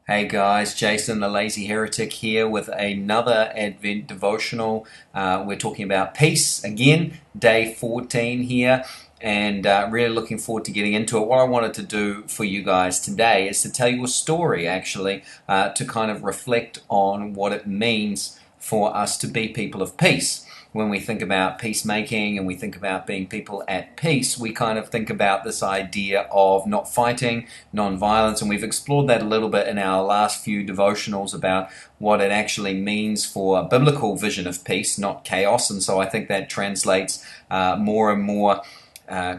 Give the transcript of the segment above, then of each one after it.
Hey guys, Jason the Lazy Heretic here with another Advent devotional. We're talking about peace again, day 14 here, and really looking forward to getting into it. What I wanted to do for you guys today is to tell you a story, actually, to kind of reflect on what it means for us to be people of peace. When we think about peacemaking and we think about being people at peace, we kind of think about this idea of not fighting, non-violence, and we've explored that a little bit in our last few devotionals about what it actually means for a biblical vision of peace, not chaos. And so I think that translates more and more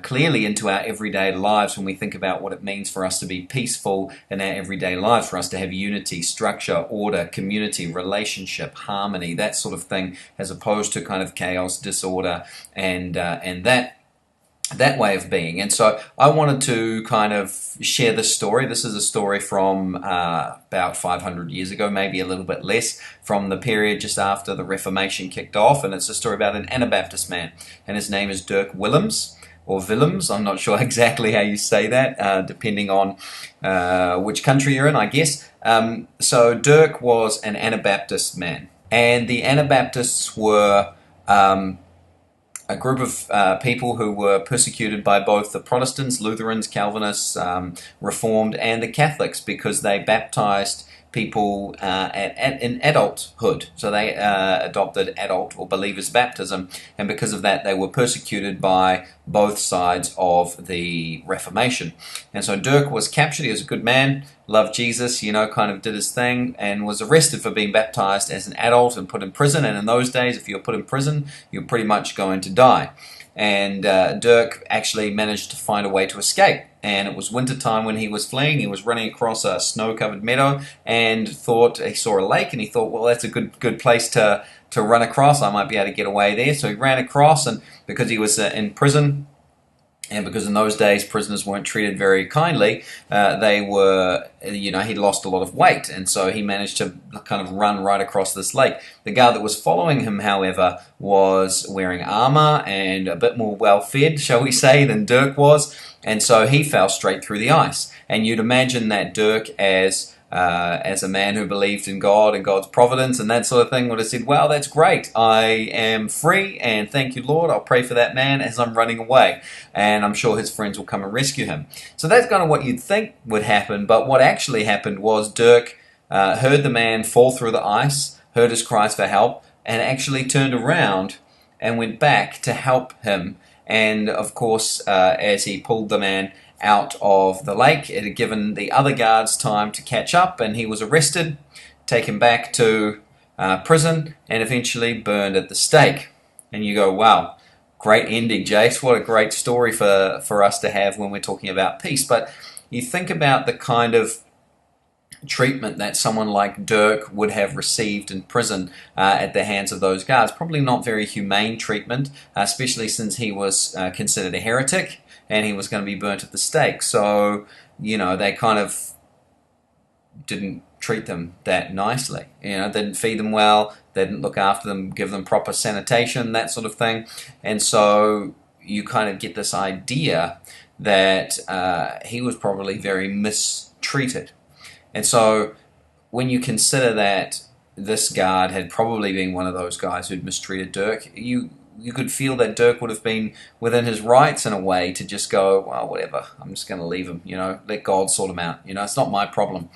clearly into our everyday lives when we think about what it means for us to be peaceful in our everyday lives, for us to have unity, structure, order, community, relationship, harmony, that sort of thing, as opposed to kind of chaos, disorder, and that way of being. And so I wanted to kind of share this story. This is a story from about 500 years ago, maybe a little bit less, from the period just after the Reformation kicked off. And it's a story about an Anabaptist man, and his name is Dirk Willems. Or Willems, I'm not sure exactly how you say that, depending on which country you're in, I guess. So Dirk was an Anabaptist man, and the Anabaptists were a group of people who were persecuted by both the Protestants, Lutherans, Calvinists, Reformed, and the Catholics because they baptized people in adulthood. So they adopted adult or believers' baptism, and because of that, they were persecuted by both sides of the Reformation. And so Dirk was captured. He was a good man, loved Jesus, kind of did his thing, and was arrested for being baptized as an adult and put in prison. And in those days, if you were put in prison, you're pretty much going to die. And Dirk actually managed to find a way to escape. And it was winter time when he was fleeing. He was running across a snow-covered meadow and thought he saw a lake, and he thought, well, that's a good place to run across. I might be able to get away there. So he ran across, and because he was in prison, and because in those days prisoners weren't treated very kindly, he'd lost a lot of weight, and so he managed to kind of run right across this lake. The guard that was following him, however, was wearing armor and a bit more well-fed, shall we say, than Dirk was, and so he fell straight through the ice. And you'd imagine that Dirk, as a man who believed in God and God's providence and that sort of thing, would have said, well, that's great. I am free, and thank you, Lord. I'll pray for that man as I'm running away. And I'm sure his friends will come and rescue him. So that's kind of what you'd think would happen, but what actually happened was Dirk heard the man fall through the ice, heard his cries for help, and actually turned around and went back to help him. And of course, as he pulled the man out of the lake, it had given the other guards time to catch up, and he was arrested, taken back to prison, and eventually burned at the stake. And you go, wow, great ending, Jace. What a great story for us to have when we're talking about peace. But you think about the kind of treatment that someone like Dirk would have received in prison at the hands of those guards. Probably not very humane treatment, especially since he was considered a heretic and he was going to be burnt at the stake. So, they kind of didn't treat them that nicely. Didn't feed them well, they didn't look after them, give them proper sanitation, that sort of thing. And so you kind of get this idea that he was probably very mistreated. And so when you consider that this guard had probably been one of those guys who'd mistreated Dirk, you could feel that Dirk would have been within his rights in a way to just go, well, whatever, I'm just going to leave him, let God sort him out. It's not my problem.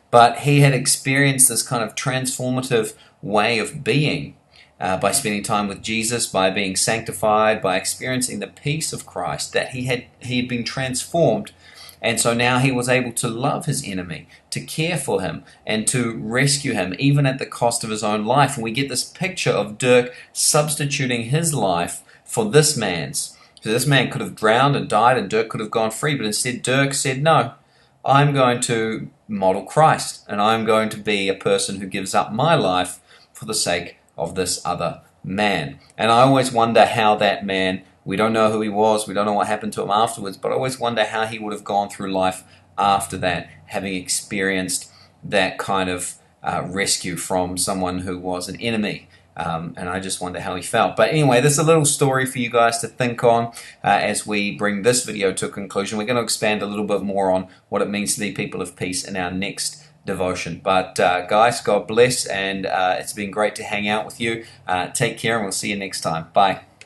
But he had experienced this kind of transformative way of being by spending time with Jesus, by being sanctified, by experiencing the peace of Christ, that he had been transformed. And so now he was able to love his enemy, to care for him, and to rescue him, even at the cost of his own life. And we get this picture of Dirk substituting his life for this man's. So this man could have drowned and died, and Dirk could have gone free, but instead Dirk said, no, I'm going to model Christ, and I'm going to be a person who gives up my life for the sake of this other man. And I always wonder how that man, we don't know who he was, we don't know what happened to him afterwards, but I always wonder how he would have gone through life after that, having experienced that kind of rescue from someone who was an enemy. And I just wonder how he felt. But anyway, this is a little story for you guys to think on as we bring this video to a conclusion. We're going to expand a little bit more on what it means to be people of peace in our next devotion. But guys, God bless, and it's been great to hang out with you. Take care, and we'll see you next time. Bye.